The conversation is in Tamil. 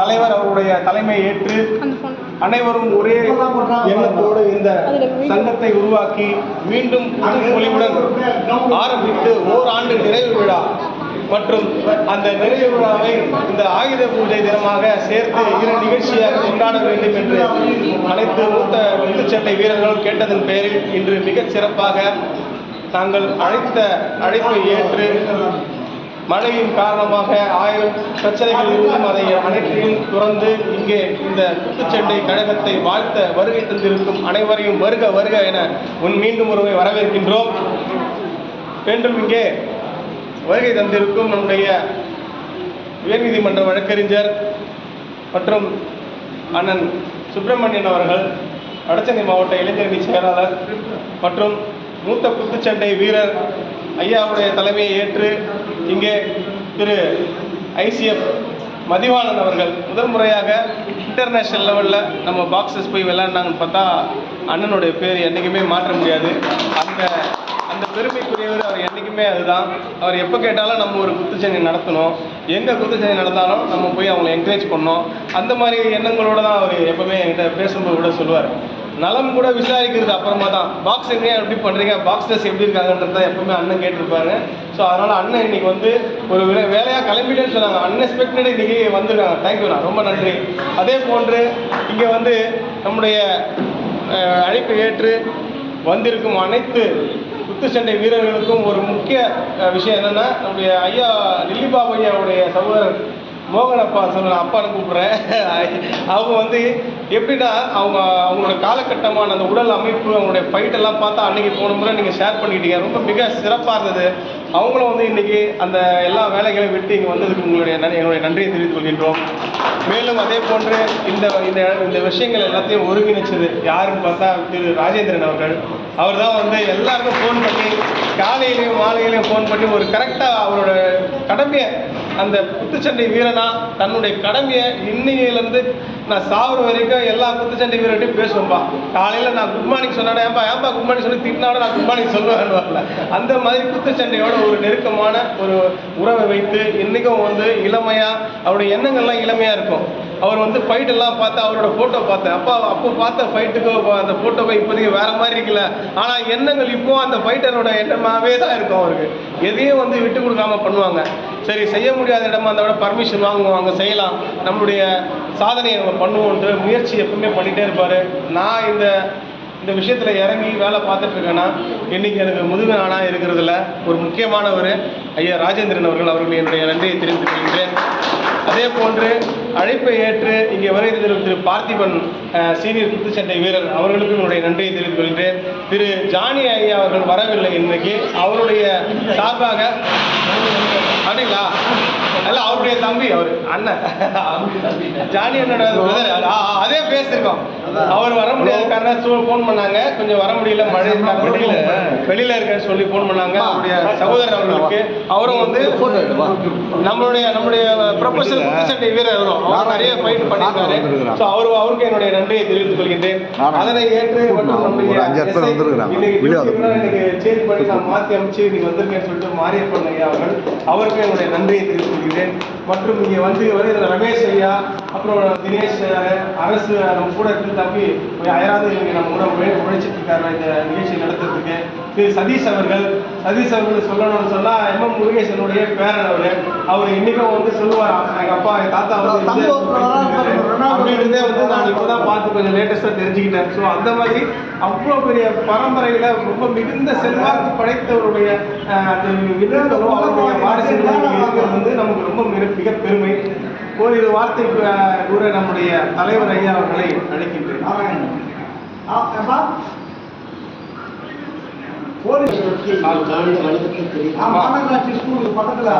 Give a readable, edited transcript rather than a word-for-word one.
தலைவர் அவருடைய தலைமை ஏற்று அனைவரும் ஒரே எண்ணத்தோடு இந்த சங்கத்தை உருவாக்கி மீண்டும் பொலிவுடன் ஆரம்பித்து ஓராண்டு நிறைவு விழா மற்றும் அந்த நிறைவு விழாவை இந்த ஆயுத பூஜை தினமாக சேர்த்து 2 நிகழ்ச்சியாக கொண்டாட வேண்டும் என்று அனைத்து மூத்த குத்துச்சண்டை வீரர்களும் கேட்டதன் பேரில் இன்று மிகச் சிறப்பாக நாங்கள் அழைப்பை ஏற்று மழையின் காரணமாக 1000 பிரச்சனைகள் இருந்தும் அதை அனைத்தையும் துறந்து இங்கே இந்த குத்துச்சண்டை கழகத்தை வாழ்த்த வருகை தந்திருக்கும் அனைவரையும் வருக வருக என மீண்டும் ஒருவை வரவேற்கின்றோம். மீண்டும் இங்கே வருகை தந்திருக்கும் நம்முடைய உயர்நீதிமன்ற வழக்கறிஞர் மற்றும் அண்ணன் சுப்பிரமணியன் அவர்கள், வடசென்னை மாவட்ட இளைஞரணி செயலாளர் மற்றும் மூத்த குத்துச்சண்டை வீரர் ஐயாவுடைய தலைமையை ஏற்று இங்கே திரு ஐசிஎஃப் மதிவாணன் அவர்கள் முதல் முறையாக இன்டர்நேஷ்னல் லெவலில் நம்ம பாக்ஸஸ் போய் விளையாடினாங்கன்னு பார்த்தா அண்ணனுடைய பேர் என்றைக்குமே மாற்ற முடியாது. அந்த பெருமைக்குரியவர் அவர் என்றைக்குமே அதுதான். அவர் எப்போ கேட்டாலும் நம்ம ஒரு குத்துச்சண்டை நடத்தணும், எங்கே குத்துச்சண்டை நடந்தாலும் நம்ம போய் அவங்களை என்கரேஜ் பண்ணோம். அந்த மாதிரி எண்ணங்களோடு தான் அவர் எப்போவுமே என்கிட்ட பேசும்போது கூட சொல்லுவார். நலம் கூட விசாரிக்கிறது அப்புறமா தான், பாக்ஸிங்க எப்படி பண்ணுறீங்க, பாக்ஸர்ஸ் எப்படி இருக்காங்கன்றத எப்பவுமே அண்ணன் கேட்டிருப்பாரு. ஸோ அதனால் அண்ணன் இன்னைக்கு வந்து ஒரு வேலையாக கிளம்பிட்டேன்னு சொன்னாங்க. அன்எக்ஸ்பெக்டட் இன்றைக்கி வந்திருக்காங்க. தேங்க்யூண்ணா, ரொம்ப நன்றி. அதே போன்று இங்கே வந்து நம்முடைய அழைப்பை ஏற்று வந்திருக்கும் அனைத்து குத்துச்சண்டை வீரர்களுக்கும் ஒரு முக்கிய விஷயம் என்னென்னா, நம்முடைய ஐயா டில்லிபாபு ஐயாவுடைய சகோதரர் மோகனப்பா நான் அப்பான்னு கூப்பிட்றேன். அவங்க வந்து எப்படின்னா அவங்களோட காலகட்டமான அந்த உடல் அமைப்பு, அவங்களுடைய ஃபைட்டெல்லாம் பார்த்தா அன்றைக்கி போன முறை நீங்கள் ஷேர் பண்ணிக்கிட்டீங்க, ரொம்ப மிக சிறப்பாக இருந்தது. அவங்களும் வந்து இன்றைக்கி அந்த எல்லா வேலைகளையும் விட்டு இங்கே வந்ததுக்கு என்னுடைய நன்றியை தெரிவித்துக் கொள்கின்றோம். மேலும் அதே போன்று இந்த விஷயங்கள் எல்லாத்தையும் ஒருங்கிணைச்சது யாருன்னு பார்த்தா திரு ராஜேந்திரன் அவர்கள். அவர் தான் வந்து எல்லாருக்கும் ஃபோன் பண்ணி காலையிலையும் மாலையிலையும் ஃபோன் பண்ணி ஒரு கரெக்டாக அவரோட கடமையை, அந்த குத்துச்சண்டை வீரனா தன்னுடைய கடமையை இன்னையிலேருந்து நான் சாகுற வரைக்கும் எல்லா குத்துச்சண்டை வீரர்கிட்டையும் பேசுவேன்பா. காலையில் நான் குட் மார்னிங் சொன்னாடா ஏன்பா குட் மார்னிங் சொல்லி திட்டினாட நான் குட் மார்னிங் சொல்லுவேன் வரல. அந்த மாதிரி குத்துச்சண்டையோட ஒரு நெருக்கமான ஒரு உறவை வைத்து இன்றைக்கும் வந்து இளமையாக அவருடைய எண்ணங்கள்லாம் இளமையாக இருக்கும். அவர் வந்து ஃபைட்டெல்லாம் பார்த்து அவரோட ஃபோட்டோ பார்த்தேன். அப்போ பார்த்த ஃபைட்டுக்கோ அந்த ஃபோட்டோக்கோ இப்போதைக்கு வேறு மாதிரி இருக்குல்ல, ஆனால் எண்ணங்கள் இப்போ அந்த ஃபைட்டரோட எண்ணமாகவே தான் இருக்கும். அவருக்கு எதையும் வந்து விட்டு கொடுக்காம பண்ணுவாங்க. சரி, செய்ய முடியாத இடமா அந்த விட பர்மிஷன் வாங்குவோம், அங்கே செய்யலாம், நம்மளுடைய சாதனையை நம்ம பண்ணுவோன்ற முயற்சி எப்பவுமே பண்ணிகிட்டே இருப்பார். நான் இந்த விஷயத்தில் இறங்கி வேலை பார்த்துட்ருக்கேன்னா இன்றைக்கி எனக்கு முதுகு நானாக இருக்கிறதுல ஒரு முக்கியமானவர் ஐயா ராஜேந்திரன் அவர்கள் என்னுடைய நன்றியை தெரிவித்துக் கொள்கிறேன். அதே போன்று அழைப்பை ஏற்று இங்கே வருகை தரும் திரு பார்த்திபன் சீனியர் குத்துச்சண்டை வீரர் அவர்களுக்கும் என்னுடைய நன்றியை தெரிவித்துக் கொள்கிறேன். திரு ஜானி ஐயா அவர்கள் வரவில்லை இன்றைக்கு. அவருடைய சார்பாக அப்படிங்களா அல்ல, அவருடைய தம்பி, அவர் அண்ணன் ஜானி அண்ணனோட பிரதர், அதே பேசியிருக்கோம். அவர் வர முடியாத காரணம் ஃபோன் பண்ணாங்க, கொஞ்சம் வர முடியல, மழை வெளியில் இருக்கன்னு சொல்லி ஃபோன் பண்ணாங்க. அவருடைய சகோதரர் அவர்களுக்கு அவரும் வந்து நம்மளுடைய ப்ரொஃபஷனல் குத்துச்சண்டை வீரர் வரும், அவர் நிறைய ஃபைட் பண்ணியிருக்காரு. ஸோ அவருக்கு என்னுடைய நன்றியை தெரிவித்துக் கொள்கின்றேன். அதனை ஏற்று இன்னைக்கு சேஞ்ச் பண்ணி நான் மாற்றி அமைச்சு இன்னைக்கு வந்திருக்கேன்னு சொல்லிட்டு மாரியப்பன் ஐயா அவருக்கு என்னுடைய நன்றியை தெரிவித்துக் கொள்கிறேன். மற்றும் இங்கே வந்து ரமேஷ் ஐயா, அப்புறம் தினேஷ் அரசு நம்ம கூட இருந்து தம்பி யாராவது இங்கே நம்ம கூட உழைச்சிட்டு இருக்காரு இந்த நிகழ்ச்சி நடத்துறதுக்கு. திரு சதீஷ் அவர்கள் சொல்லணும்னு சொன்னால் எம்எம் முருகேசனுடைய பேரன் அவர் இன்னைக்கும் வந்து சொல்லுவார், எங்கள் அப்பா எங்கள் தாத்தா வந்து அப்படின்றதே வந்து நான் இப்போ தான் பார்த்து கொஞ்சம் லேட்டஸ்ட்டாக தெரிஞ்சுக்கிட்டேன். ஸோ அந்த மாதிரி அவ்வளோ பெரிய பரம்பரையில் ரொம்ப மிகுந்த செல்வாக்கு படைத்தவருடைய அந்த விருதுகளும் அவருடைய வாரிசுகளும் இருக்கிறது வந்து நமக்கு ரொம்ப மிக பெருமை. ஓரிரு வார்த்தை கூற நம்முடைய தலைவர் ஐயா அவர்களை அழைக்கின்றேன். மாநகராட்சி ஸ்கூலுக்கு பக்கத்தில்